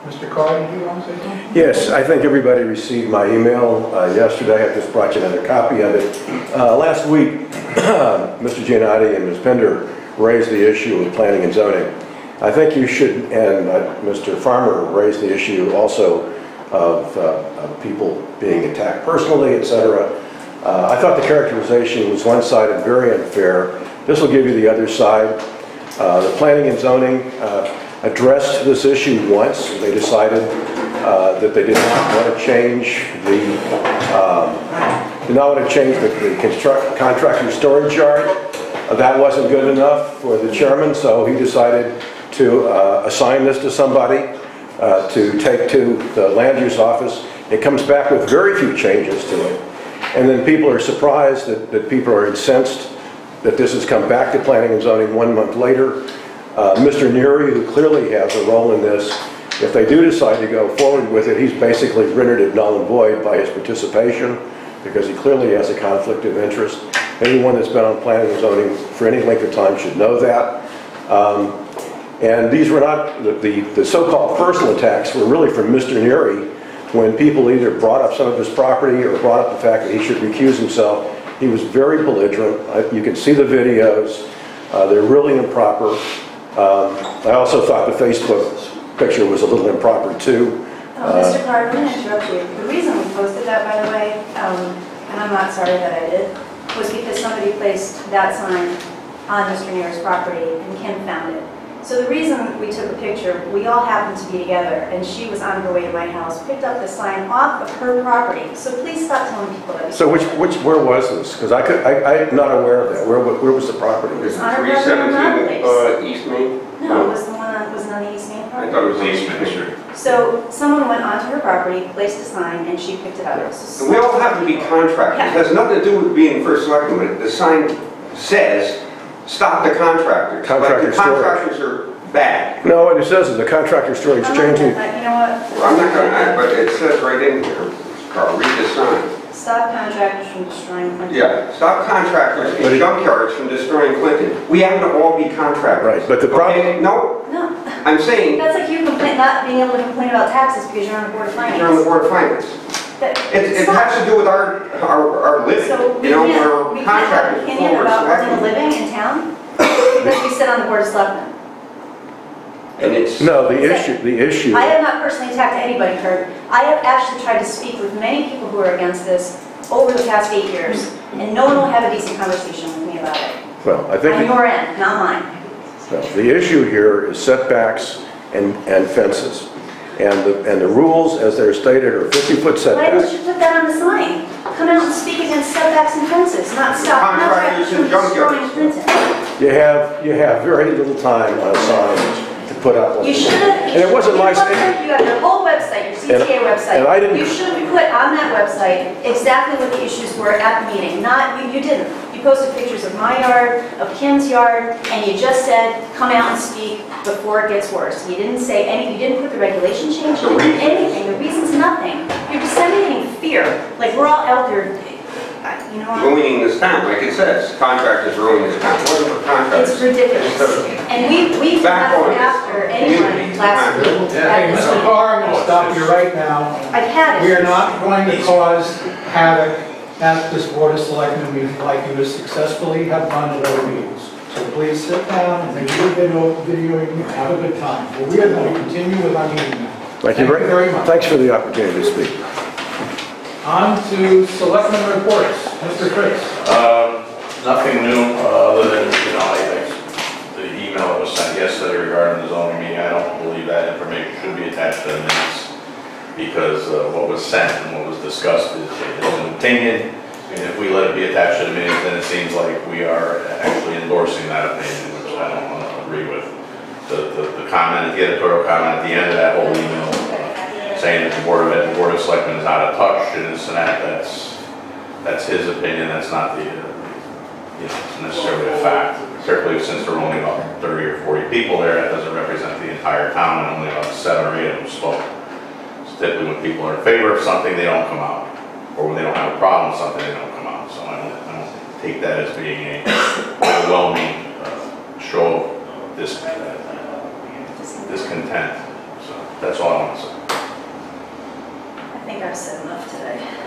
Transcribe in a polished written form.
Mr. Carr, do you want to say something? Yes, I think everybody received my email yesterday. I just brought you another copy of it. Last week, Mr. Giannotti and Ms. Pender raised the issue of planning and zoning. I think you should, and Mr. Farmer raised the issue also of people being attacked personally, etc. I thought the characterization was one-sided, very unfair. This will give you the other side. The planning and zoning addressed this issue once. They decided that they did not want to change the contractor storage yard. That wasn't good enough for the chairman, so he decided to assign this to somebody to take to the land use office. It comes back with very few changes to it. And then people are surprised that people are incensed that this has come back to planning and zoning 1 month later. Mr. Neary, who clearly has a role in this, if they do decide to go forward with it, he's basically rendered it null and void by his participation because he clearly has a conflict of interest. Anyone that's been on planning and zoning for any length of time should know that. And these were not, the so-called personal attacks were really from Mr. Neary when people either brought up some of his property or brought up the fact that he should recuse himself. He was very belligerent. You can see the videos. They're really improper. I also thought the Facebook picture was a little improper too. Mr. Carr, I'm going to interrupt you. The reason we posted that, by the way, and I'm not sorry that I did, was because somebody placed that sign on Mr. Neary's property and Kim found it. So the reason we took a picture, we all happened to be together, and she was on her way to my house, picked up the sign off of her property. So please stop telling people that. So where was this? Because I'm not aware of that. Where was the property? It was on her property. East Main? No, it was the one that was on the East Main property. I thought it was East Main Street. So someone went onto her property, placed a sign, and she picked it up. And we all have to be contractors. Yeah. It has nothing to do with being first selectman. The sign says, stop the contractors. Contractor but the contractors are bad. No, what it says is the contractor storage changing. You know what? Well, I'm not going to, but it says right in here, Carl, read the sign. Stop contractors from destroying Clinton. Yeah, stop contractors and junkyards from destroying Clinton. We have to all be contractors. Right, but the problem... Okay? No, No. I'm saying... That's like you not being able to complain about taxes because you're on the Board of Finance. You're on the Board of Finance. It has to do with our living. So you know, we're we can't have an contractors opinion before we're about earning a selectmen. living in town because we sit on the Board of Selectmen. And it's... No, the issue... I have not personally attacked anybody, Kurt. I have actually tried to speak with many people who are against this over the past 8 years, and no one will have a decent conversation with me about it. Well, I think... On your end, not mine. No, the issue here is setbacks and fences. And the rules, as they're stated, are 50-foot Why setbacks. didn't you put that on the sign? Come out and speak against setbacks and fences, not stop Contractors and destroying junkyards. Clinton. You have very little time on a sign to put up. You should have. And it wasn't my... You have your whole website, your CTA website. And I didn't... You should have put on that website exactly what the issues were at the meeting. Not, you didn't. You posted pictures of my yard, of Kim's yard, and you just said, come out and speak before it gets worse. You didn't say any, you didn't put the regulation change, you didn't do anything. The reason's nothing. You're disseminating fear. Like we're all out there, you know what? Ruining this town, like it says. Contractors ruining this town. It wasn't for contractors. It's ridiculous. And we Back got on after community. anyone last week. Hey, Mr. Carr, I'm going to stop you right now. I've had it. We are not going to cause havoc at this Board of Selectmen meeting like you successfully have done at other meetings. So please sit down and maybe video and have a good time. But we are going to continue with our meeting now. Thank you very much. Thanks for the opportunity to speak. On to Selectmen reports. Mr. Fritz. Nothing new other than, I think the email that was sent yesterday regarding the zoning meeting, I don't believe that information should be attached to the minutes because what was sent and what was discussed is an opinion, and if we let it be attached to the minutes, then it seems like we are actually endorsing that opinion, which I don't agree with. The comment, the editorial comment at the end of that whole email saying that the Board of Selectmen is out of touch and this and that, that's his opinion, that's not the necessarily a fact. Particularly since there are only about 30 or 40 people there, that doesn't represent the entire town, and only about 7 or 8 of them spoke. So typically when people are in favor of something, they don't come out. Or when they don't have a problem with something, they don't come out. So I don't take that as being a overwhelming show of discontent. So. That's all I want to say. I think I've said enough today.